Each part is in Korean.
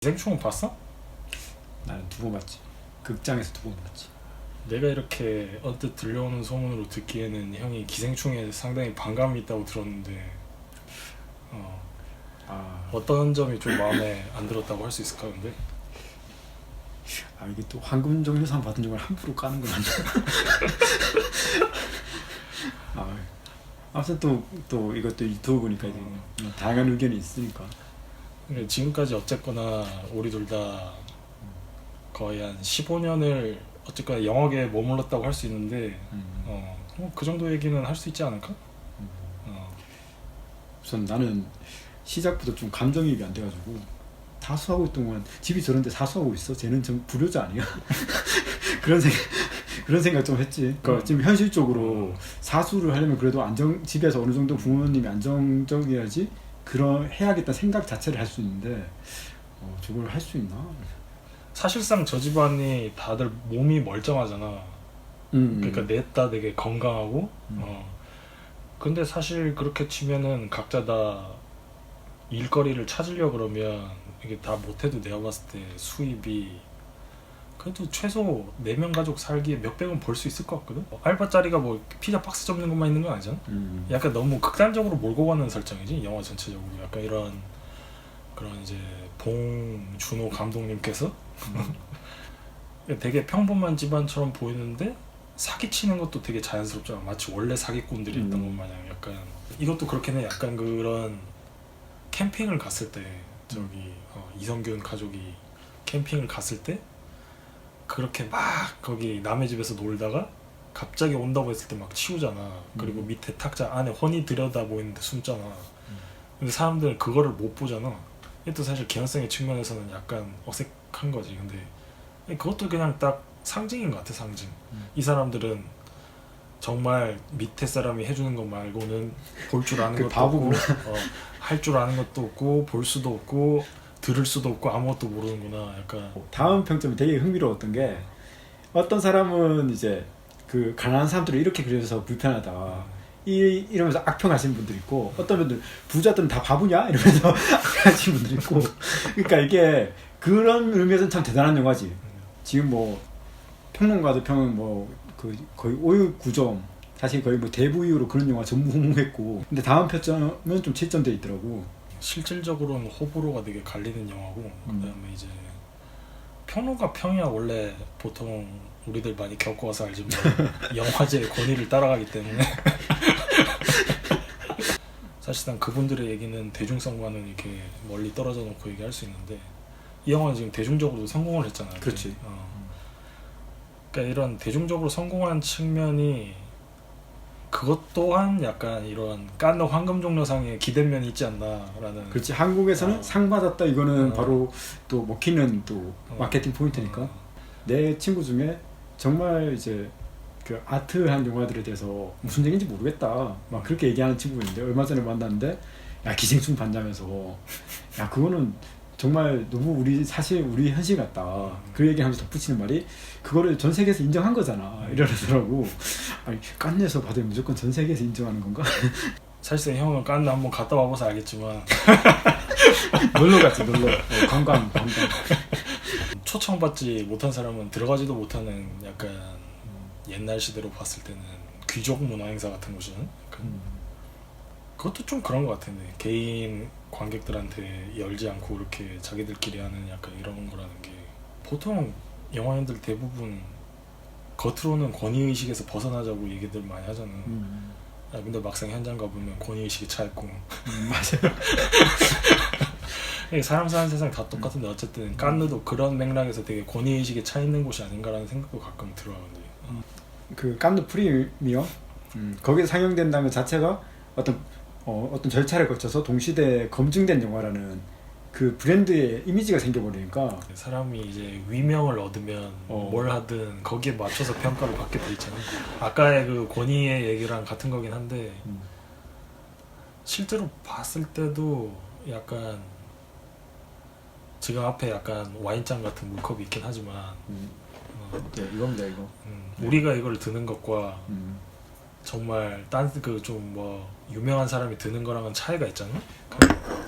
기생충은 봤어? 나는 2번 봤지. 극장에서 2번 봤지. 내가 이렇게 언뜻 들려오는 소문으로 듣기에는 형이 기생충에 상당히 반감이 있다고 들었는데 어떤 점이 좀 마음에 안 들었다고 할 수 있을까 근데? 이게 또 황금종려상 받은 종을 함부로 까는 건 아니야. 아무튼 또 이것도 유튜브 보니까 이제 다양한 의견이 있으니까. 지금까지 어쨌거나 우리 둘 다 거의 한 15년을 어쨌거나 영화계에 머물렀다고 할 수 있는데 그 정도 얘기는 할 수 있지 않을까? 우선 나는 시작부터 좀 감정이입이 안 돼가지고 사수하고 있던 동안 집이 저런데 사수하고 있어? 쟤는 좀 불효자 아니야? 그런 생각 좀 했지. 그러니까 지금 현실적으로 사수를 하려면 그래도 집에서 어느 정도 부모님이 안정적이어야지 해야겠다 생각 자체를 할 수 있는데 저걸 할 수 있나? 사실상 저 집안이 다들 몸이 멀쩡하잖아. 그러니까 넷다 되게 건강하고 근데 사실 그렇게 치면은 각자 다 일거리를 찾으려 그러면 이게 다 못해도 내가 봤을 때 수입이 그래도 최소 4명 가족 살기에 몇백은 벌 수 있을 것 같거든? 알바짜리가 뭐 피자 박스 접는 것만 있는 건 아니잖아? 약간 너무 극단적으로 몰고 가는 설정이지 영화 전체적으로. 약간 이런 그런 이제 봉준호 감독님께서 되게 평범한 집안처럼 보이는데 사기치는 것도 되게 자연스럽잖아. 마치 원래 사기꾼들이 있던 것 마냥. 약간 이것도 그렇긴 해. 약간 그런 캠핑을 갔을 때 저기 이성균 가족이 캠핑을 갔을 때 그렇게 막 거기 남의 집에서 놀다가 갑자기 온다고 했을 때 막 치우잖아. 그리고 밑에 탁자 안에 훤히 들여다 보이는데 숨잖아. 근데 사람들은 그거를 못 보잖아. 이것도 사실 개연성의 측면에서는 약간 어색한 거지. 근데 그것도 그냥 딱 상징인 것 같아. 상징. 이 사람들은 정말 밑에 사람이 해주는 것 말고는 볼 줄 아는 것도 없고 할 줄 아는 것도 없고 볼 수도 없고 들을 수도 없고 아무것도 모르는구나. 약간 다음 평점이 되게 흥미로웠던 게 어떤 사람은 이제 그 가난한 사람들을 이렇게 그려서 불편하다 이러면서 악평하시는 분들 있고, 어떤 분들 부자들은 다 바보냐 이러면서 악평하시는 분들 있고. 그러니까 이게 그런 의미에서는 참 대단한 영화지. 지금 뭐 평론가들 평은 뭐 그 거의 5, 9점, 사실 거의 뭐 대부 이후로 그런 영화 전무후무했고, 근데 다음 평점은 좀 7점 돼 있더라고. 실질적으로는 호불호가 되게 갈리는 영화고, 그다음에 이제 평론가 평이야 원래 보통 우리들 많이 겪어와서 알지만 영화제의 권위를 따라가기 때문에 사실상 그분들의 얘기는 대중성과는 이렇게 멀리 떨어져 놓고 얘기할 수 있는데, 이 영화는 지금 대중적으로도 성공을 했잖아요. 그렇지. 그러니까 이런 대중적으로 성공한 측면이 그것 또한 약간 이런 깐느 황금종려상에 기댄 면이 있지 않나라는. 그렇지. 한국에서는 상 받았다 이거는 바로 또 먹히는 또 마케팅 포인트니까. 내 친구 중에 정말 이제 그 아트한 영화들에 대해서 무슨 얘기인지 모르겠다 막 그렇게 얘기하는 친구가 있는데, 얼마 전에 만났는데 야 기생충 봤냐면서, 야 그거는 정말 너무 사실 우리 현실 같다 그 얘기하면서 덧붙이는 말이, 그거를 전 세계에서 인정한 거잖아 이러더라고. 아니 깐느에서 받으면 무조건 전 세계에서 인정하는 건가? 사실상 형은 깐느 한번 갔다 와봐서 알겠지만 놀러 갔지. 놀러. 관광. 초청받지 못한 사람은 들어가지도 못하는 약간 옛날 시대로 봤을 때는 귀족 문화 행사 같은 곳이는 그것도 좀 그런 것 같은데, 개인 관객들한테 열지 않고 이렇게 자기들끼리 하는 약간 이런 거라는 게, 보통 영화인들 대부분 겉으로는 권위의식에서 벗어나자고 얘기들 많이 하잖아. 근데 막상 현장 가보면 권위의식이 차있고 맞아요. 사람 사는 세상 다 똑같은데 어쨌든 깐느도 그런 맥락에서 되게 권위의식이 차있는 곳이 아닌가라는 생각도 가끔 들어요. 그 깐느 프리미엄 거기서 상영된다는 것 자체가 어떤 절차를 거쳐서 동시대에 검증된 영화라는 그 브랜드의 이미지가 생겨버리니까, 사람이 이제 위명을 얻으면 뭘 하든 거기에 맞춰서 평가를 받게 돼 있잖아. 아까의 그 권위의 얘기랑 같은 거긴 한데 실제로 봤을 때도 약간 지금 앞에 약간 와인잔 같은 물컵이 있긴 하지만 네, 이겁니다 이거. 우리가 이걸 드는 것과 정말 딴 그 좀 뭐 유명한 사람이 드는 거랑은 차이가 있잖아.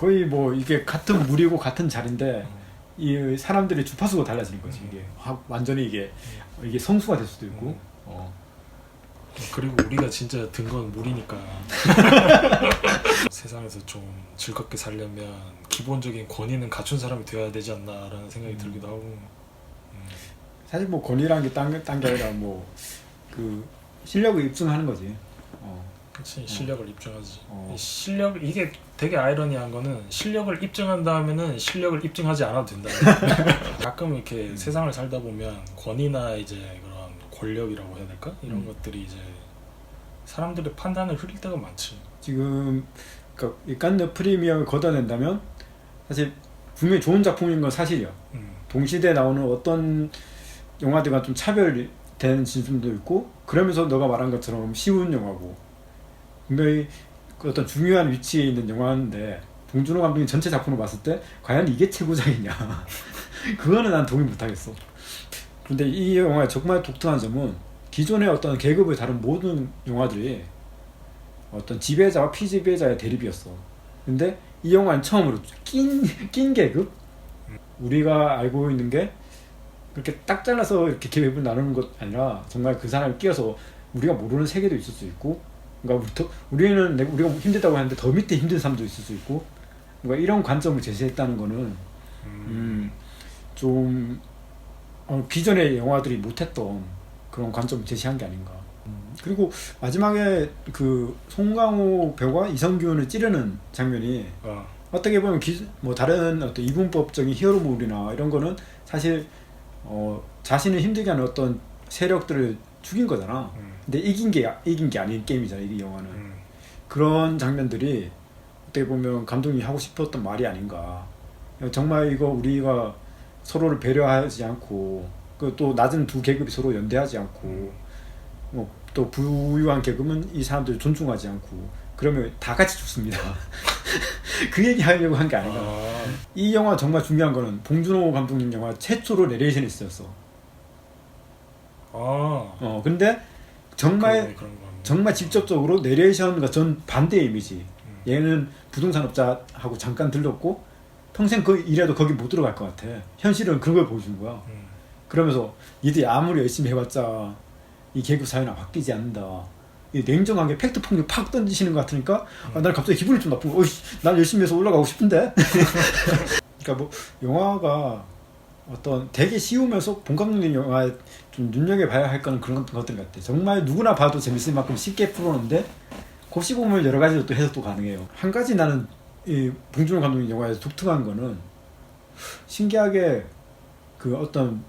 거의 뭐 이게 같은 물이고 같은 자리인데 이 사람들의 주파수가 달라지는 거지. 이게 완전히 이게 성수가 될 수도 있고. 그리고 우리가 진짜 든 건 물이니까 세상에서 좀 즐겁게 살려면 기본적인 권위는 갖춘 사람이 돼야 되지 않나라는 생각이 들기도 하고. 사실 뭐 권위라는 게 딴 게 아니라 뭐 그 실력을 입증하는 거지. 그렇지, 실력을 입증하지. 실력, 이게 되게 아이러니한 거는 것을 입증한 다음에는 실력을 입증하지 않아도 된다. 가끔 이렇게 세상을 살다 보면 권위나 이제 그런 권력이라고 해야 될까? 이런 것들이 이제 사람들의 판단을 흐릴 때가 많지. 지금 그러니까 이 칸느 프리미엄을 걷어낸다면 사실 분명히 좋은 작품인 건 사실이야. 동시대에 나오는 어떤 영화들과 좀 차별된 지점도 있고, 그러면서 너가 말한 것처럼 쉬운 영화고 분명히 그 어떤 중요한 위치에 있는 영화인데 봉준호 감독이 전체 작품을 봤을 때 과연 이게 최고작이냐 그거는 난 동의 못하겠어. 근데 이 영화의 정말 독특한 점은 기존의 어떤 계급을 다룬 모든 영화들이 어떤 지배자와 피지배자의 대립이었어. 근데 이 영화는 처음으로 낀 계급? 우리가 알고 있는 게 그렇게 딱 잘라서 이렇게 계급을 나누는 것 아니라 정말 그 사람을 끼워서 우리가 모르는 세계도 있을 수 있고, 그러니까 우리가 힘들다고 하는데 더 밑에 힘든 사람도 있을 수 있고, 그러니까 이런 관점을 제시했다는 거는 좀 기존의 영화들이 못했던 그런 관점을 제시한 게 아닌가. 그리고 마지막에 그 송강호 배우가 이성균을 찌르는 장면이 어떻게 보면 뭐 다른 어떤 이분법적인 히어로물이나 이런 거는 사실 자신을 힘들게 하는 어떤 세력들을 죽인 거잖아. 근데 이긴 게 아닌 게임이잖아, 이 영화는. 그런 장면들이 어떻게 보면 감독이 하고 싶었던 말이 아닌가. 정말 이거 우리가 서로를 배려하지 않고, 그 또 낮은 두 계급이 서로 연대하지 않고, 또 부유한 계급은 이 사람들을 존중하지 않고, 그러면 다 같이 죽습니다. 그 얘기 하려고 한 게 아닌가. 이 영화 정말 중요한 거는 봉준호 감독님 영화 최초로 내레이션이 있었어. 근데 정말 직접적으로 내레이션과 전 반대의 이미지. 얘는 부동산업자하고 잠깐 들렀고 평생 그 일해도 거기 못 들어갈 것 같아. 현실은 그걸 보여준 거야. 그러면서 니들이 아무리 열심히 해봤자 이 계급 사회는 바뀌지 않는다. 이 냉정하게 팩트 폭력 팍 던지시는 것 같으니까 난 갑자기 기분이 좀 나쁘고, 난 열심히 해서 올라가고 싶은데. 그러니까 뭐 영화가 어떤 되게 쉬우면서 본 감독님 영화에 좀 눈여겨봐야 할 거는 그런 것들 같아. 정말 누구나 봐도 재밌을 만큼 쉽게 풀어놓는데 곱씹어 보면 여러 가지로 또 해석도 가능해요. 한 가지 나는 이 봉준호 감독님 영화에서 독특한 거는 신기하게 그 어떤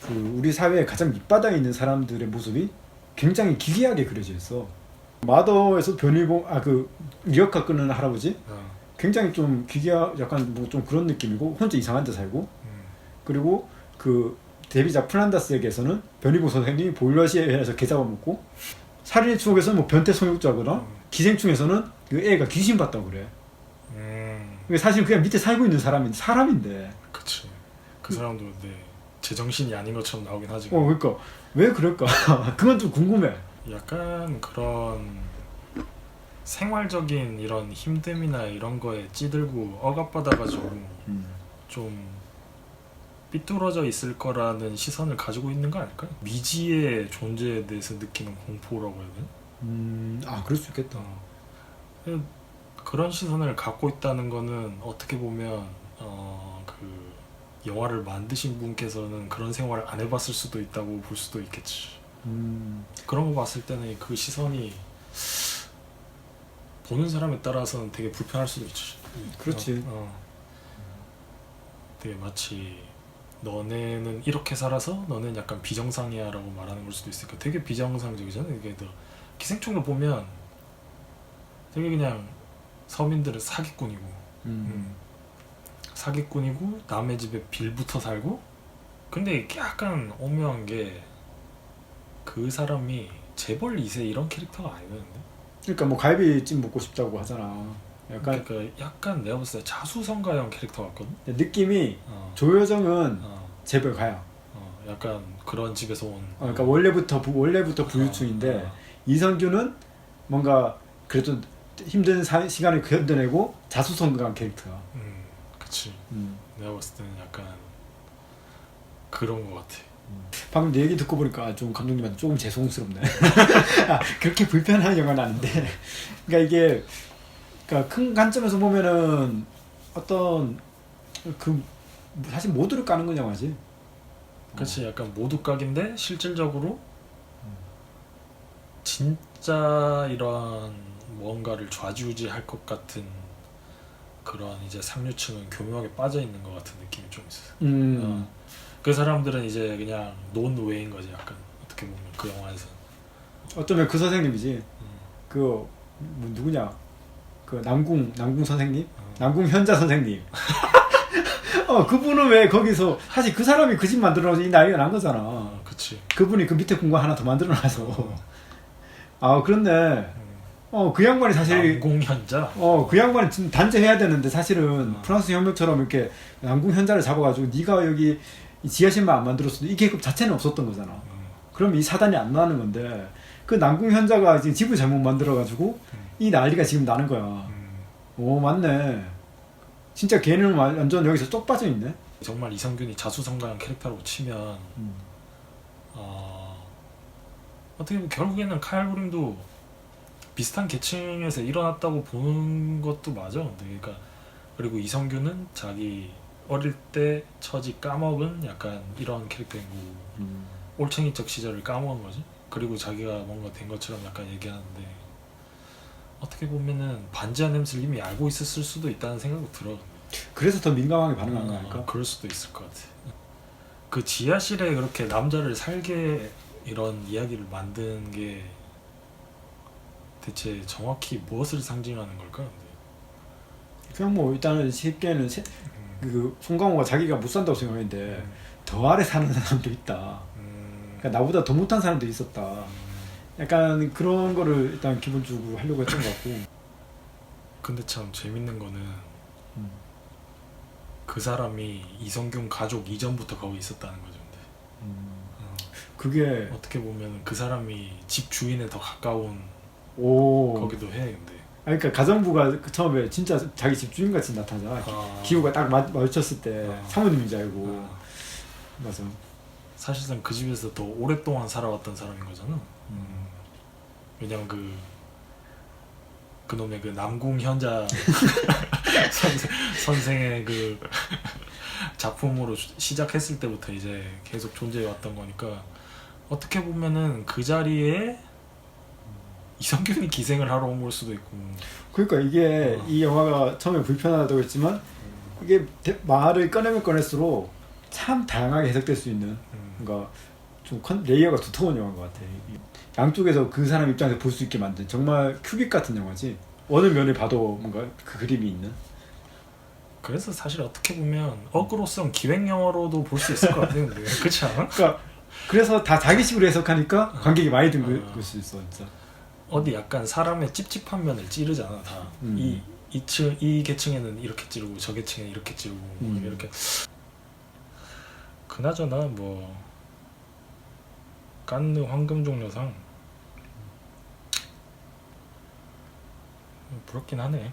그 우리 사회의 가장 밑바닥에 있는 사람들의 모습이 굉장히 기괴하게 그려져 있어. 마더에서 변희봉 그 리어카 끄는 할아버지 굉장히 좀 약간 뭐 좀 그런 느낌이고 혼자 이상한 데 살고, 그리고 그 데뷔작 플란다스에게서는 변희봉 선생님이 보일러실에서 개 잡아먹고, 살인의 추억에서는 뭐 변태 성욕자거나, 기생충에서는 그 애가 귀신 봤다고 그래. 사실 그냥 밑에 살고 있는 사람인데. 그치. 그 사람도 제정신이 아닌 것처럼 나오긴 하지. 그러니까 왜 그럴까? 그건 좀 궁금해. 약간 그런 생활적인 이런 힘듦이나 이런 거에 찌들고 억압받아가지고 좀 삐뚤어져 있을 거라는 시선을 가지고 있는 거 아닐까? 미지의 존재에 대해서 느끼는 공포라고 해야 되나? 그럴 수 있겠다. 그런 시선을 갖고 있다는 거는 어떻게 보면 그 영화를 만드신 분께서는 그런 생활을 안 해봤을 수도 있다고 볼 수도 있겠지. 그런 거 봤을 때는 그 시선이 보는 사람에 따라서는 되게 불편할 수도 있지. 그렇지. 되게 마치 너네는 이렇게 살아서 너는 약간 비정상이야 라고 말하는 걸 수도 있으니까 되게 비정상적이잖아. 이게 기생충을 보면 되게 그냥 서민들은 사기꾼이고 사기꾼이고 남의 집에 빌붙어 살고, 근데 이게 약간 오묘한 게 그 사람이 재벌 2세 이런 캐릭터가 아니거든요. 그러니까 뭐 갈비찜 먹고 싶다고 하잖아. 약간 내가 봤을 때 자수성가형 캐릭터 같거든. 느낌이 조여정은 재벌 가야. 약간 그런 집에서 온. 그러니까 원래부터 부유층인데 이성균은 뭔가 그래도 힘든 시간을 견뎌내고 자수성가한 캐릭터야. 그치. 내가 봤을 때는 약간 그런 것 같아. 방금 내 얘기 듣고 보니까 좀 감독님한테 조금 죄송스럽네. 아, 그렇게 불편한 영화는 아닌데, 그러니까 이게 그러니까 큰 관점에서 보면은 어떤 그 사실 모두를 까는 건 영화지. 그렇지, 약간 모두각인데 실질적으로 진짜 이러한 뭔가를 좌지우지할 것 같은 그런 이제 상류층은 교묘하게 빠져 있는 것 같은 느낌이 좀 있어. 그 사람들은 이제 그냥 논외인 거지, 약간 어떻게 보면 그 영화에서. 어쩌면 그 선생님이지. 그 뭐 누구냐? 그 남궁 선생님, 남궁 현자 선생님. 그분은 왜 거기서 사실 그 사람이 그 집 만들어서 이 난리가 난 거잖아. 그치. 그분이 그 밑에 공간 하나 더 만들어놔서. 아 그런데 그 양반이 사실 남궁현자. 그 양반이 지금 단죄해야 되는데 사실은 프랑스 혁명처럼 이렇게 남궁 현자를 잡아가지고 네가 여기 이 지하실만 안 만들었어도 이 계급 자체는 없었던 거잖아. 그럼 이 사단이 안 나는 건데 그 남궁 현자가 지금 집을 잘못 만들어가지고 이 난리가 지금 나는 거야. 오 맞네. 진짜 걔는 완전 여기서 쏙 빠져 있네. 정말 이성균이 자수성가한 캐릭터라고 치면 어떻게 보면 결국에는 카일 그림도 비슷한 계층에서 일어났다고 보는 것도 맞아. 그러니까 그리고 이성균은 자기 어릴 때 처지 까먹은 약간 이런 캐릭터인 거고 올챙이적 시절을 까먹은 거지. 그리고 자기가 뭔가 된 것처럼 약간 얘기하는데 어떻게 보면은 반지하 냄새를 이미 알고 있었을 수도 있다는 생각이 들어. 그래서 더 민감하게 반응한 거 아닐까? 그럴 수도 있을 것 같아. 그 지하실에 그렇게 남자를 살게 이런 이야기를 만든 게 대체 정확히 무엇을 상징하는 걸까? 근데. 그냥 뭐 일단은 쉽게는 그 송강호가 자기가 못 산다고 생각했는데 더 아래 사는 사람도 있다. 그러니까 나보다 더 못한 사람도 있었다. 약간 그런 거를 일단 기본적으로 하려고 했던 것 같고. 근데 참 재밌는 거는 그 사람이 이성균 가족 이전부터 거기 있었다는 거죠. 근데. 그게 어떻게 보면 그 사람이 집 주인에 더 가까운 거기도 해. 근데. 그러니까 가정부가 그 처음에 진짜 자기 집주인 같이 나타나잖아. 기호가 딱 마주쳤을 때 사모님인 줄 알고. 맞아. 사실상 그 집에서 더 오랫동안 살아왔던 사람인 거잖아. 왜냐면 그놈의 그 남궁 현자 선생의 그 작품으로 시작했을 때부터 이제 계속 존재해 왔던 거니까 어떻게 보면은 그 자리에 이성균이 기생을 하러 온 걸 수도 있고. 그러니까 이게 이 영화가 처음에 불편하다고 했지만 이게 말을 꺼내면 꺼낼수록 참 다양하게 해석될 수 있는 그러니까 좀 레이어가 두터운 영화인 것 같아. 양쪽에서 그 사람 입장에서 볼 수 있게 만든 정말 큐빅 같은 영화지. 어느 면을 봐도 뭔가 그 그림이 있는. 그래서 사실 어떻게 보면 어그로성 기획 영화로도 볼 수 있을 것 같은데 그렇지 않아? 그러니까 그래서 다 자기식으로 해석하니까 관객이 많이 든 걸 수 있어 진짜. 어디 약간 사람의 찝찝한 면을 찌르잖아 다. 이 계층에는 이렇게 찌르고 저 계층에는 이렇게 찌르고 이렇게. 그나저나 뭐 깐느 황금종려상 부럽긴 하네.